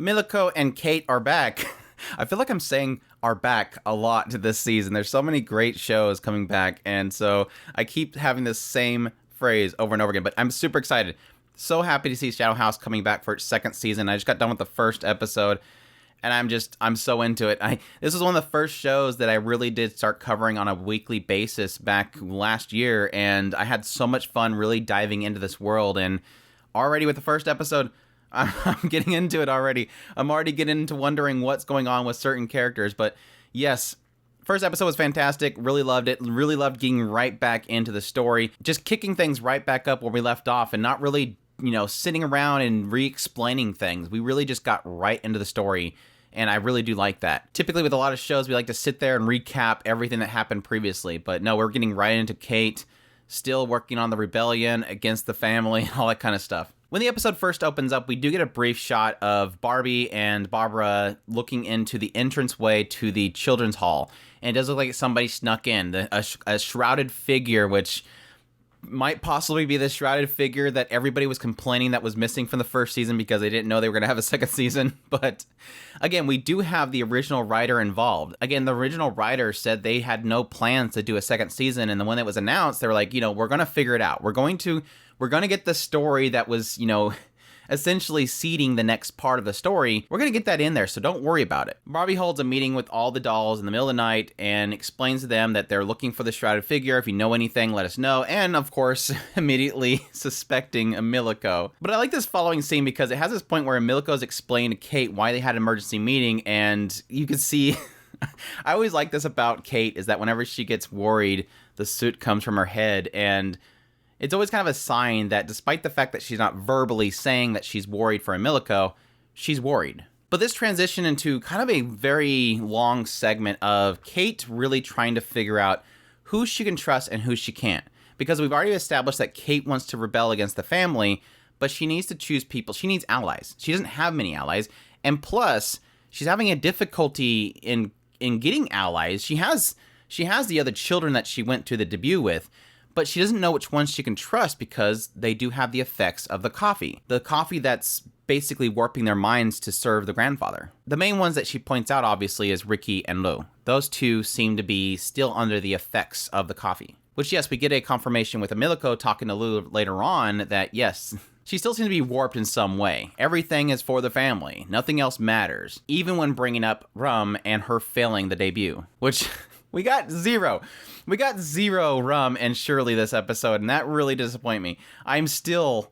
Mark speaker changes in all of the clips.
Speaker 1: Emilico and Kate are back. I feel like I'm saying are back a lot this season. There's so many great shows coming back, and so I keep having this same phrase over and over again, but I'm super excited. So happy to see Shadow House coming back for its second season. I just got done with the first episode, and I'm so into it. This was one of the first shows that I really did start covering on a weekly basis back last year, and I had so much fun really diving into this world, and already with the first episode, I'm getting into it already. I'm already getting into wondering what's going on with certain characters. But yes, first episode was fantastic. Really loved it. Really loved getting right back into the story. Just kicking things right back up where we left off and not really, sitting around and re-explaining things. We really just got right into the story. And I really do like that. Typically with a lot of shows, we like to sit there and recap everything that happened previously. But no, we're getting right into Kate, still working on the rebellion against the family, all that kind of stuff. When the episode first opens up, we do get a brief shot of Barbie and Barbara looking into the entranceway to the children's hall. And it does look like somebody snuck in. A shrouded figure, which might possibly be the shrouded figure that everybody was complaining that was missing from the first season because they didn't know they were going to have a second season. But again, we do have the original writer involved. Again, the original writer said they had no plans to do a second season. And then when it was announced, they were like, we're going to figure it out. We're going to get the story that was, essentially seeding the next part of the story. We're going to get that in there, so don't worry about it. Barbie holds a meeting with all the dolls in the middle of the night and explains to them that they're looking for the shrouded figure. If you know anything, let us know. And of course, immediately suspecting Emilico. But I like this following scene because it has this point where Emilico's explained to Kate why they had an emergency meeting, and you can see... I always like this about Kate, is that whenever she gets worried, the soot comes from her head, and it's always kind of a sign that despite the fact that she's not verbally saying that she's worried for Emilico, she's worried. But this transitioned into kind of a very long segment of Kate really trying to figure out who she can trust and who she can't. Because we've already established that Kate wants to rebel against the family, but she needs to choose people. She needs allies. She doesn't have many allies. And plus, she's having a difficulty in getting allies. She has the other children that she went to the debut with, but she doesn't know which ones she can trust because they do have the effects of the coffee. The coffee that's basically warping their minds to serve the grandfather. The main ones that she points out, obviously, is Ricky and Lou. Those two seem to be still under the effects of the coffee. Which, yes, we get a confirmation with Emilico talking to Lou later on that, yes, she still seems to be warped in some way. Everything is for the family. Nothing else matters. Even when bringing up Rum and her failing the debut. Which... We got zero Rum and Shirley this episode, and that really disappointed me. I'm still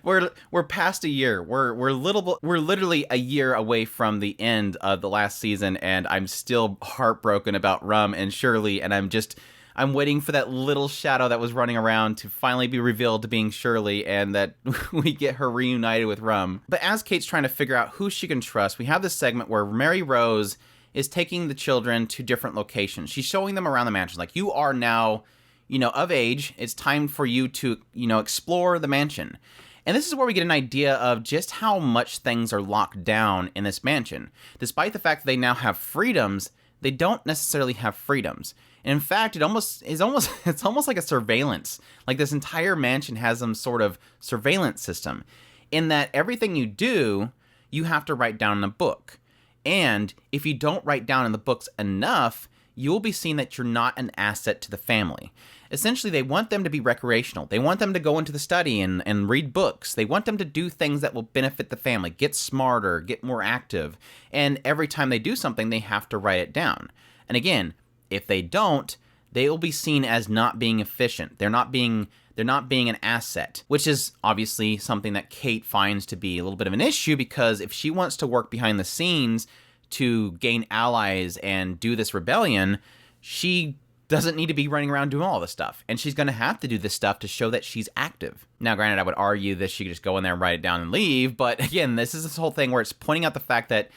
Speaker 1: we're past a year. We're literally a year away from the end of the last season, and I'm still heartbroken about Rum and Shirley, and I'm waiting for that little shadow that was running around to finally be revealed to being Shirley, and that we get her reunited with Rum. But as Kate's trying to figure out who she can trust, we have this segment where Mary Rose is taking the children to different locations. She's showing them around the mansion. Like, you are now, of age. It's time for you to, explore the mansion. And this is where we get an idea of just how much things are locked down in this mansion. Despite the fact that they now have freedoms, they don't necessarily have freedoms. And in fact, it's almost like a surveillance. Like, this entire mansion has some sort of surveillance system in that everything you do, you have to write down in a book. And if you don't write down in the books enough, you will be seen that you're not an asset to the family. Essentially, they want them to be recreational. They want them to go into the study and read books. They want them to do things that will benefit the family, get smarter, get more active. And every time they do something, they have to write it down. And again, if they don't, they will be seen as not being efficient. They're not being an asset, which is obviously something that Kate finds to be a little bit of an issue, because if she wants to work behind the scenes to gain allies and do this rebellion, she doesn't need to be running around doing all this stuff. And she's going to have to do this stuff to show that she's active. Now, granted, I would argue that she could just go in there and write it down and leave. But again, this is this whole thing where it's pointing out the fact that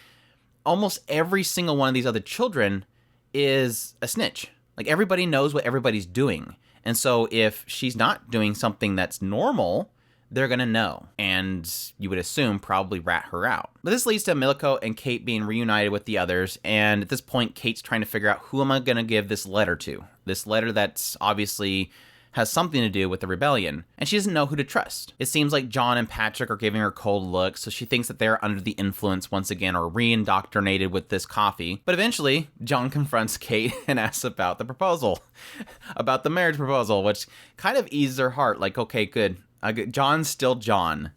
Speaker 1: almost every single one of these other children is a snitch. Like, everybody knows what everybody's doing. And so if she's not doing something that's normal, they're going to know. And you would assume probably rat her out. But this leads to Emilico and Kate being reunited with the others. And at this point, Kate's trying to figure out, who am I going to give this letter to? This letter that's obviously has something to do with the rebellion, and she doesn't know who to trust. It seems like John and Patrick are giving her cold looks, so she thinks that they're under the influence once again or re-indoctrinated with this coffee. But eventually, John confronts Kate and asks about the proposal, about the marriage proposal, which kind of eases her heart. Like, okay, good. John's still John.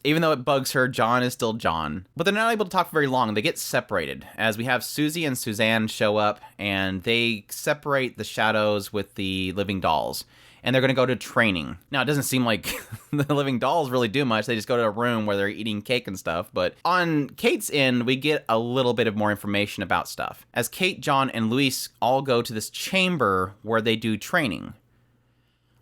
Speaker 1: Even though it bugs her, John is still John. But they're not able to talk very long. They get separated as we have Susie and Suzanne show up, and they separate the shadows with the living dolls. And they're going to go to training. Now, it doesn't seem like the living dolls really do much. They just go to a room where they're eating cake and stuff. But on Kate's end, we get a little bit of more information about stuff. As Kate, John, and Luis all go to this chamber where they do training.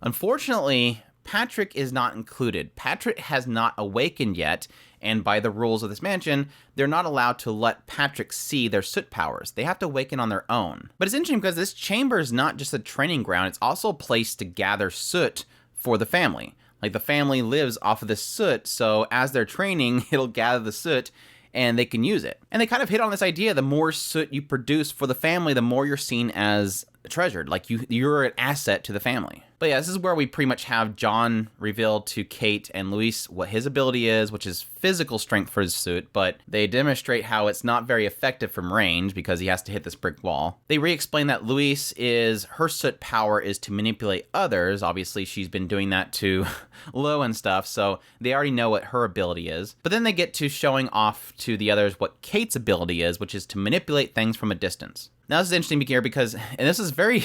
Speaker 1: Unfortunately, Patrick is not included. Patrick has not awakened yet, and by the rules of this mansion, they're not allowed to let Patrick see their soot powers. They have to awaken on their own. But it's interesting because this chamber is not just a training ground, it's also a place to gather soot for the family. Like, the family lives off of this soot, so as they're training, it'll gather the soot and they can use it. And they kind of hit on this idea, the more soot you produce for the family, the more you're seen as treasured, like you're an asset to the family. But yeah, this is where we pretty much have John reveal to Kate and Luis what his ability is, which is physical strength for his suit, but they demonstrate how it's not very effective from range because he has to hit this brick wall. They re-explain that Luis her soot power is to manipulate others. Obviously, she's been doing that to Lo and stuff, so they already know what her ability is. But then they get to showing off to the others what Kate's ability is, which is to manipulate things from a distance. Now, this is interesting here because, and this is very,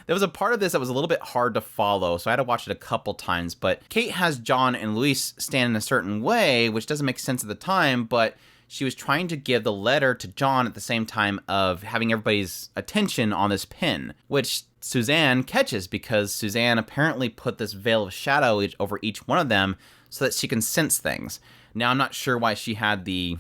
Speaker 1: there was a part of this that was a little bit hard to follow, so I had to watch it a couple times, but Kate has John and Luis stand in a certain way, which doesn't make sense at the time, but she was trying to give the letter to John at the same time of having everybody's attention on this pin, which Suzanne catches because Suzanne apparently put this veil of shadow over each one of them so that she can sense things. Now, I'm not sure why she had the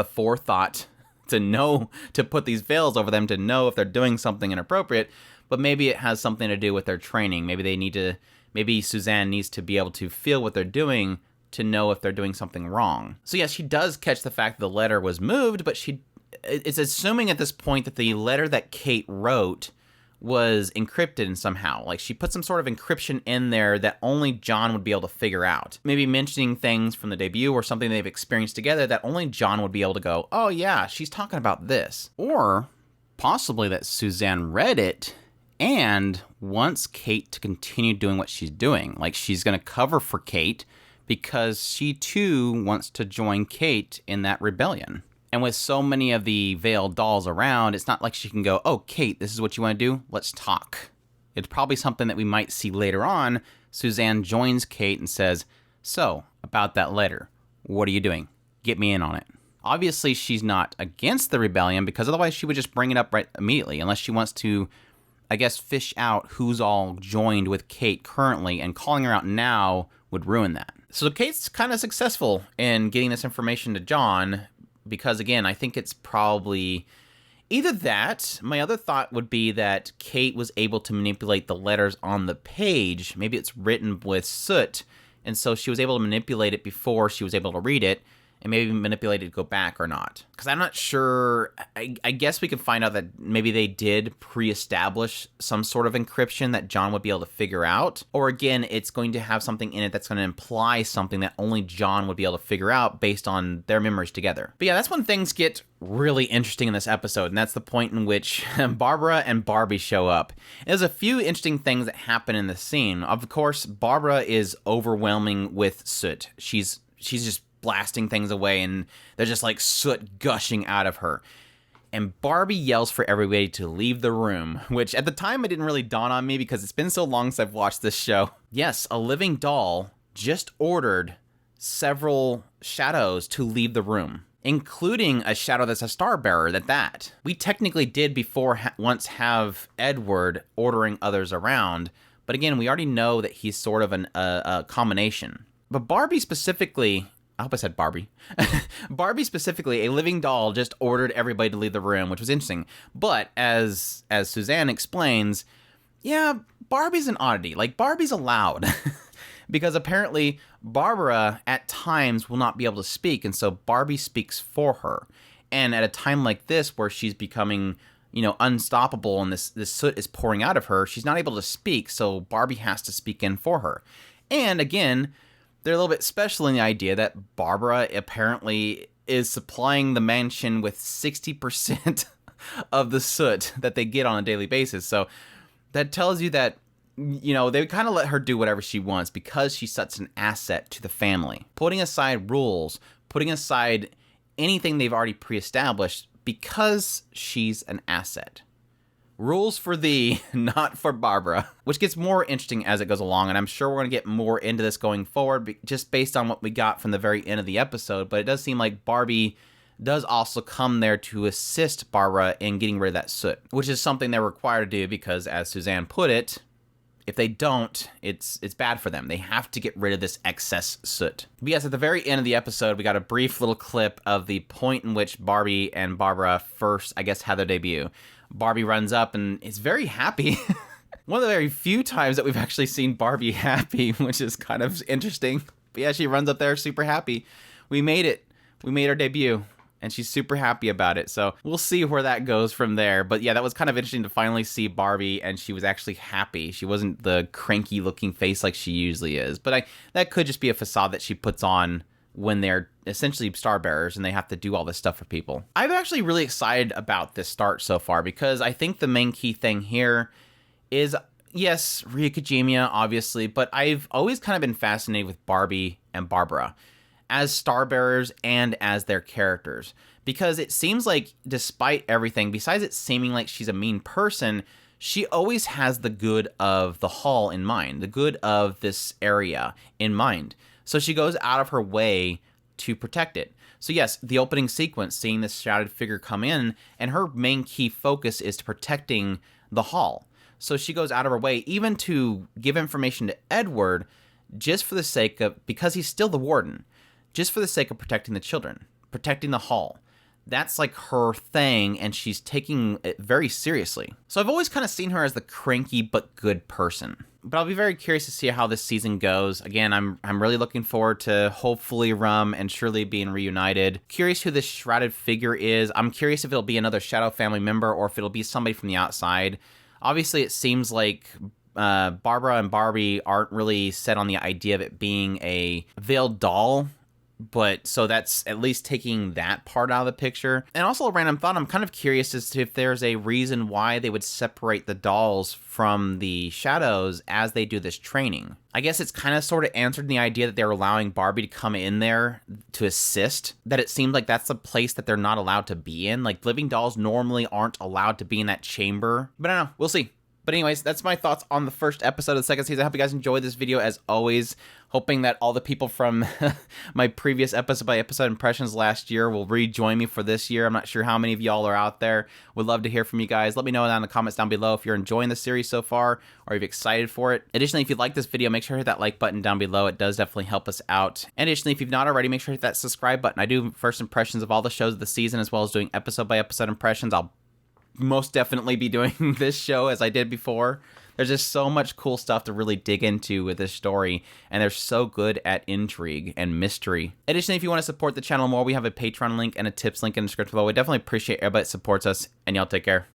Speaker 1: forethought to know to put these veils over them to know if they're doing something inappropriate, but maybe it has something to do with their training. Maybe Suzanne needs to be able to feel what they're doing to know if they're doing something wrong. So yes, she does catch the fact that the letter was moved, but it's assuming at this point that the letter that Kate wrote was encrypted in somehow. Like, she put some sort of encryption in there that only John would be able to figure out. Maybe mentioning things from the debut or something they've experienced together that only John would be able to go, oh yeah, she's talking about this. Or possibly that Suzanne read it and wants Kate to continue doing what she's doing. Like, she's going to cover for Kate because she too wants to join Kate in that rebellion. And with so many of the veiled dolls around, it's not like she can go, oh, Kate, this is what you want to do? Let's talk. It's probably something that we might see later on. Suzanne joins Kate and says, so, about that letter, what are you doing? Get me in on it. Obviously, she's not against the rebellion because otherwise she would just bring it up right immediately, unless she wants to, I guess, fish out who's all joined with Kate currently, and calling her out now would ruin that. So Kate's kind of successful in getting this information to John, because, again, I think it's probably either that. My other thought would be that Kate was able to manipulate the letters on the page. Maybe it's written with soot, and so she was able to manipulate it before she was able to read it, and maybe manipulate it to go back or not. Because I'm not sure. I guess we can find out that maybe they did pre-establish some sort of encryption that John would be able to figure out. Or again, it's going to have something in it that's going to imply something that only John would be able to figure out based on their memories together. But yeah, that's when things get really interesting in this episode, and that's the point in which Barbara and Barbie show up. There's a few interesting things that happen in the scene. Of course, Barbara is overwhelming with soot. She's just blasting things away, and there's just like soot gushing out of her. And Barbie yells for everybody to leave the room, which at the time it didn't really dawn on me because it's been so long since I've watched this show. Yes, a living doll just ordered several shadows to leave the room, including a shadow that's a star bearer at that. We technically did before once have Edward ordering others around, but again, we already know that he's sort of a combination. But Barbie specifically, I hope I said Barbie. Barbie specifically, a living doll, just ordered everybody to leave the room, which was interesting. But as Suzanne explains, yeah, Barbie's an oddity. Like, Barbie's allowed. Because apparently Barbara at times will not be able to speak, and so Barbie speaks for her. And at a time like this where she's becoming, unstoppable and this soot is pouring out of her, she's not able to speak, so Barbie has to speak in for her. And again, they're a little bit special in the idea that Barbara apparently is supplying the mansion with 60% of the soot that they get on a daily basis. So that tells you that, they kind of let her do whatever she wants because she's such an asset to the family. Putting aside rules, putting aside anything they've already pre-established, because she's an asset. Rules for thee, not for Barbara. Which gets more interesting as it goes along, and I'm sure we're going to get more into this going forward, just based on what we got from the very end of the episode, but it does seem like Barbie does also come there to assist Barbara in getting rid of that soot, which is something they're required to do because, as Suzanne put it, if they don't, it's bad for them. They have to get rid of this excess soot. But yes, at the very end of the episode, we got a brief little clip of the point in which Barbie and Barbara first, I guess, had their debut. Barbie runs up and is very happy. One of the very few times that we've actually seen Barbie happy, which is kind of interesting. But yeah, she runs up there super happy. We made it. We made our debut. And she's super happy about it. So we'll see where that goes from there. But yeah, that was kind of interesting to finally see Barbie, and she was actually happy. She wasn't the cranky looking face like she usually is. But that could just be a facade that she puts on when they're essentially star bearers and they have to do all this stuff for people. I'm actually really excited about this start so far because I think the main key thing here is, yes, Ryukijimiya, obviously, but I've always kind of been fascinated with Barbie and Barbara as star bearers and as their characters, because it seems like despite everything, besides it seeming like she's a mean person, she always has the good of the hall in mind, the good of this area in mind. So she goes out of her way to protect it. So yes, the opening sequence, seeing this shrouded figure come in, and her main key focus is to protecting the hall. So she goes out of her way even to give information to Edward just for the sake of, because he's still the warden, just for the sake of protecting the children, protecting the hall. That's like her thing, and she's taking it very seriously. So I've always kind of seen her as the cranky but good person. But I'll be very curious to see how this season goes. Again, I'm really looking forward to hopefully Rum and Shirley being reunited. Curious who this shrouded figure is. I'm curious if it'll be another Shadow family member or if it'll be somebody from the outside. Obviously, it seems like Barbara and Barbie aren't really set on the idea of it being a veiled doll. But so that's at least taking that part out of the picture. And also a random thought, I'm kind of curious as to if there's a reason why they would separate the dolls from the shadows as they do this training. I guess it's kind of sort of answered the idea that they're allowing Barbie to come in there to assist, that it seems like that's a place that they're not allowed to be in. Like living dolls normally aren't allowed to be in that chamber. But I don't know, we'll see. But anyways, that's my thoughts on the first episode of the second season. I hope you guys enjoyed this video as always. Hoping that all the people from my previous episode by episode impressions last year will rejoin me for this year. I'm not sure how many of y'all are out there. Would love to hear from you guys. Let me know down in the comments down below if you're enjoying the series so far or if you're excited for it. Additionally, if you like this video, make sure to hit that like button down below. It does definitely help us out. And additionally, if you've not already, make sure to hit that subscribe button. I do first impressions of all the shows of the season as well as doing episode by episode impressions. I'll most definitely be doing this show as I did before. There's just so much cool stuff to really dig into with this story, and they're so good at intrigue and mystery. Additionally, if you want to support the channel more, we have a Patreon link and a tips link in the description below. We definitely appreciate everybody that supports us, and y'all take care.